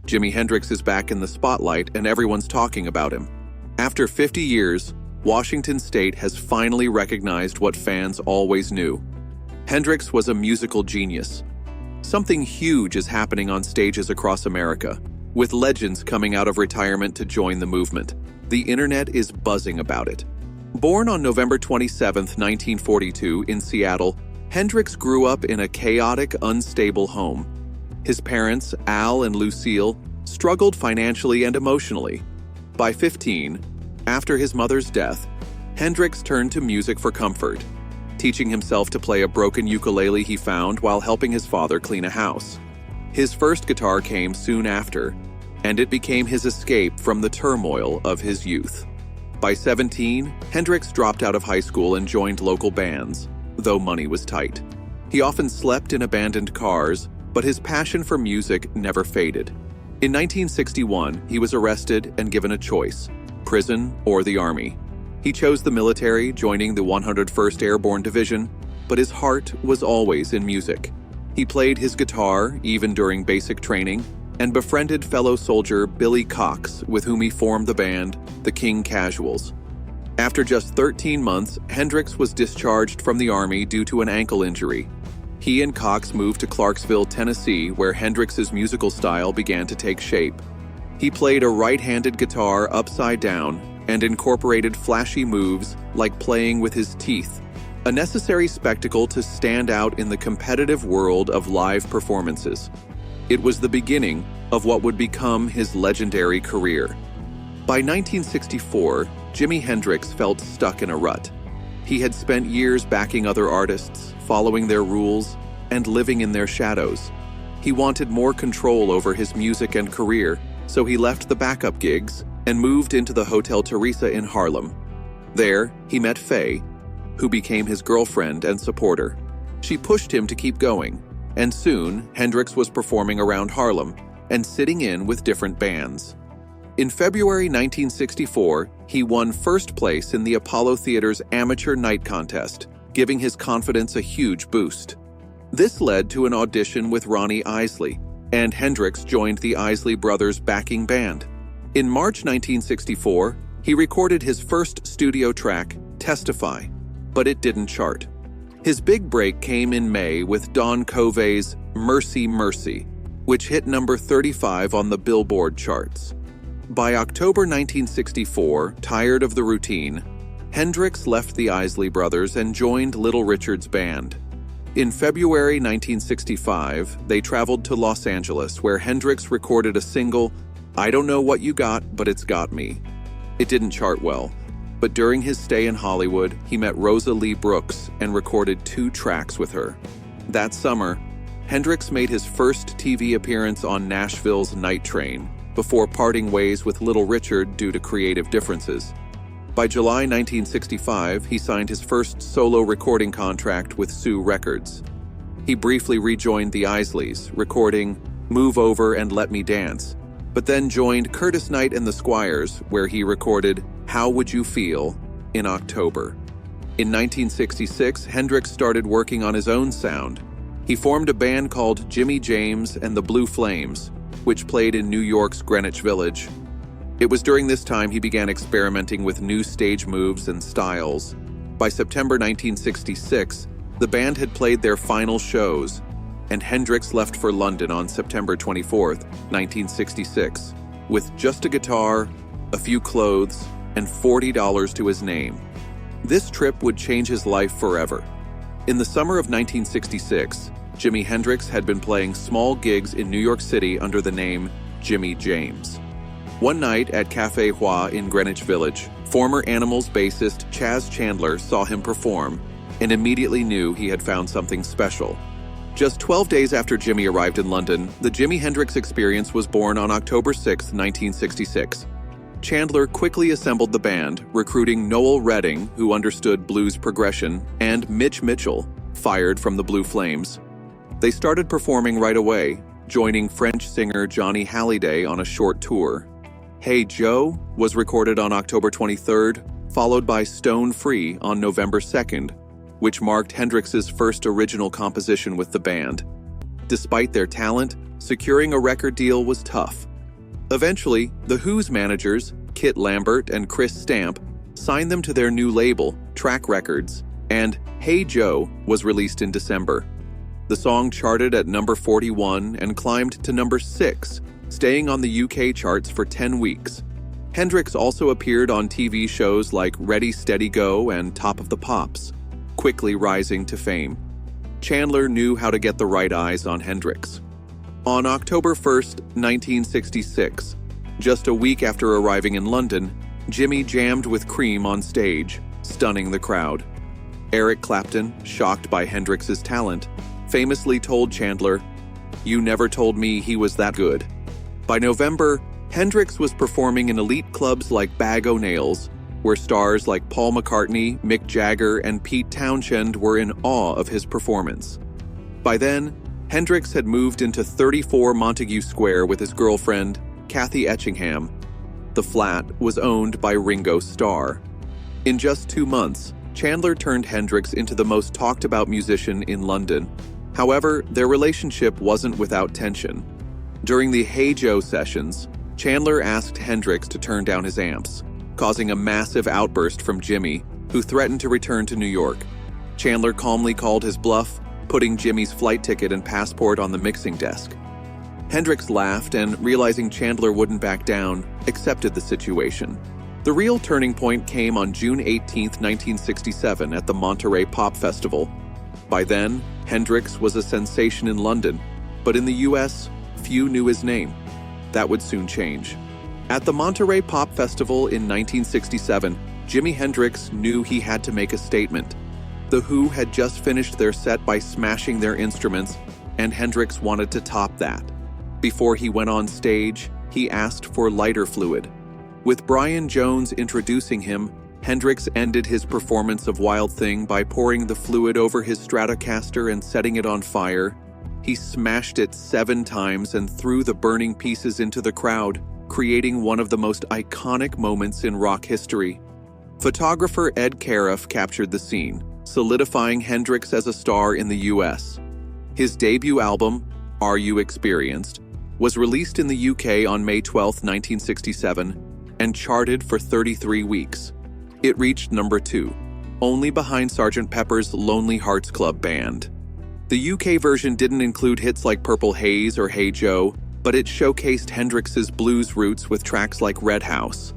Jimi Hendrix is back in the spotlight and everyone's talking about him. After 50 years, Washington State has finally recognized what fans always knew. Hendrix was a musical genius. Something huge is happening on stages across America, with legends coming out of retirement to join the movement. The internet is buzzing about it. Born on November 27, 1942, in Seattle, Hendrix grew up in a chaotic, unstable home. His parents, Al and Lucille, struggled financially and emotionally. By 15, after his mother's death, Hendrix turned to music for comfort, teaching himself to play a broken ukulele he found while helping his father clean a house. His first guitar came soon after, and it became his escape from the turmoil of his youth. By 17, Hendrix dropped out of high school and joined local bands, though money was tight. He often slept in abandoned cars, but his passion for music never faded. In 1961, he was arrested and given a choice: prison or the army. He chose the military, joining the 101st Airborne Division, but his heart was always in music. He played his guitar even during basic training and befriended fellow soldier Billy Cox, with whom he formed the band the King Casuals. After just 13 months, Hendrix was discharged from the Army due to an ankle injury. He and Cox moved to Clarksville, Tennessee, where Hendrix's musical style began to take shape. He played a right-handed guitar upside down and incorporated flashy moves like playing with his teeth, a necessary spectacle to stand out in the competitive world of live performances. It was the beginning of what would become his legendary career. By 1964, Jimi Hendrix felt stuck in a rut. He had spent years backing other artists, following their rules, and living in their shadows. He wanted more control over his music and career, so he left the backup gigs and moved into the Hotel Teresa in Harlem. There, he met Faye, who became his girlfriend and supporter. She pushed him to keep going, and soon Hendrix was performing around Harlem and sitting in with different bands. In February 1964, he won first place in the Apollo Theater's amateur night contest, giving his confidence a huge boost. This led to an audition with Ronnie Isley, and Hendrix joined the Isley Brothers' backing band. In March 1964, he recorded his first studio track, Testify, but it didn't chart. His big break came in May with Don Covey's Mercy Mercy, which hit number 35 on the Billboard charts. By October 1964, tired of the routine, Hendrix left the Isley Brothers and joined Little Richard's band. In February 1965, they traveled to Los Angeles, where Hendrix recorded a single, I Don't Know What You Got, But It's Got Me. It didn't chart well, but during his stay in Hollywood, he met Rosa Lee Brooks and recorded 2 tracks with her. That summer, Hendrix made his first TV appearance on Nashville's Night Train, before parting ways with Little Richard due to creative differences. By July 1965, he signed his first solo recording contract with Sue Records. He briefly rejoined the Isleys, recording Move Over and Let Me Dance, but then joined Curtis Knight and the Squires, where he recorded How Would You Feel in October. In 1966, Hendrix started working on his own sound. He formed a band called Jimmy James and the Blue Flames, which played in New York's Greenwich Village. It was during this time he began experimenting with new stage moves and styles. By September 1966, the band had played their final shows, and Hendrix left for London on September 24, 1966, with just a guitar, a few clothes, and $40 to his name. This trip would change his life forever. In the summer of 1966, Jimi Hendrix had been playing small gigs in New York City under the name Jimmy James. One night at Café Hua in Greenwich Village, former Animals bassist Chaz Chandler saw him perform and immediately knew he had found something special. Just 12 days after Jimmy arrived in London, the Jimi Hendrix Experience was born on October 6, 1966. Chandler quickly assembled the band, recruiting Noel Redding, who understood blues progression, and Mitch Mitchell, fired from the Blue Flames. They started performing right away, joining French singer Johnny Hallyday on a short tour. Hey Joe was recorded on October 23rd, followed by Stone Free on November 2nd, which marked Hendrix's first original composition with the band. Despite their talent, securing a record deal was tough. Eventually, The Who's managers, Kit Lambert and Chris Stamp, signed them to their new label, Track Records, and Hey Joe was released in December. The song charted at number 41 and climbed to number 6, staying on the UK charts for 10 weeks. Hendrix also appeared on TV shows like Ready, Steady, Go and Top of the Pops, quickly rising to fame. Chandler knew how to get the right eyes on Hendrix. On October 1st, 1966, just a week after arriving in London, Jimmy jammed with Cream on stage, stunning the crowd. Eric Clapton, shocked by Hendrix's talent, famously told Chandler, "You never told me he was that good." By November, Hendrix was performing in elite clubs like Bag O' Nails, where stars like Paul McCartney, Mick Jagger, and Pete Townshend were in awe of his performance. By then, Hendrix had moved into 34 Montague Square with his girlfriend, Kathy Etchingham. The flat was owned by Ringo Starr. In just 2 months, Chandler turned Hendrix into the most talked-about musician in London. However, their relationship wasn't without tension. During the Hey Joe sessions, Chandler asked Hendrix to turn down his amps, causing a massive outburst from Jimmy, who threatened to return to New York. Chandler calmly called his bluff, putting Jimmy's flight ticket and passport on the mixing desk. Hendrix laughed and, realizing Chandler wouldn't back down, accepted the situation. The real turning point came on June 18, 1967 at the Monterey Pop Festival. By then, Hendrix was a sensation in London, but in the US, few knew his name. That would soon change. At the Monterey Pop Festival in 1967, Jimi Hendrix knew he had to make a statement. The Who had just finished their set by smashing their instruments, and Hendrix wanted to top that. Before he went on stage, he asked for lighter fluid. With Brian Jones introducing him, Hendrix ended his performance of Wild Thing by pouring the fluid over his Stratocaster and setting it on fire. He smashed it 7 times and threw the burning pieces into the crowd, creating one of the most iconic moments in rock history. Photographer Ed Cariff captured the scene, solidifying Hendrix as a star in the US. His debut album, Are You Experienced?, was released in the UK on May 12, 1967, and charted for 33 weeks. It reached number 2, only behind Sgt. Pepper's Lonely Hearts Club Band. The UK version didn't include hits like Purple Haze or Hey Joe, but it showcased Hendrix's blues roots with tracks like Red House.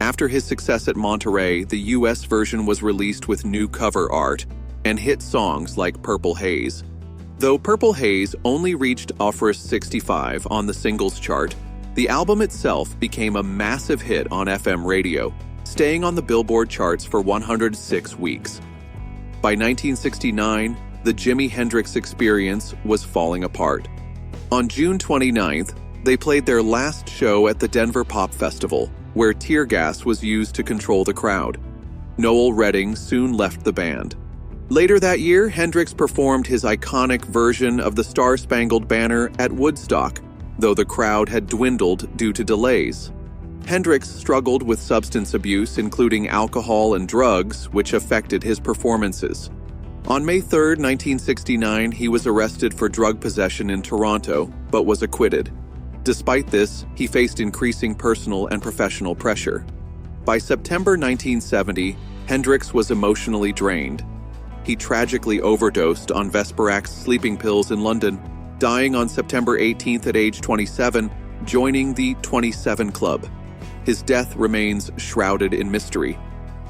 After his success at Monterey, the US version was released with new cover art and hit songs like Purple Haze. Though Purple Haze only reached Offerus 65 on the singles chart, the album itself became a massive hit on FM radio, staying on the Billboard charts for 106 weeks. By 1969, the Jimi Hendrix Experience was falling apart. On June 29th, they played their last show at the Denver Pop Festival, where tear gas was used to control the crowd. Noel Redding soon left the band. Later that year, Hendrix performed his iconic version of the Star-Spangled Banner at Woodstock, though the crowd had dwindled due to delays. Hendrix struggled with substance abuse, including alcohol and drugs, which affected his performances. On May 3, 1969, he was arrested for drug possession in Toronto, but was acquitted. Despite this, he faced increasing personal and professional pressure. By September 1970, Hendrix was emotionally drained. He tragically overdosed on Vesparax sleeping pills in London, dying on September 18th at age 27, joining the 27 Club. His death remains shrouded in mystery.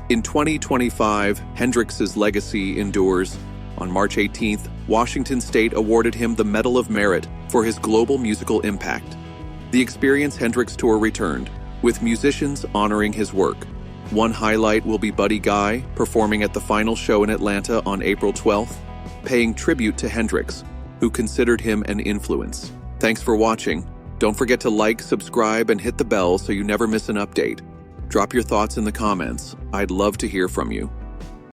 In 2025, Hendrix's legacy endures. On March 18th, Washington State awarded him the Medal of Merit for his global musical impact. The Experience Hendrix Tour returned, with musicians honoring his work. One highlight will be Buddy Guy performing at the final show in Atlanta on April 12th, paying tribute to Hendrix, who considered him an influence. Thanks for watching. Don't forget to like, subscribe, and hit the bell so you never miss an update. Drop your thoughts in the comments. I'd love to hear from you.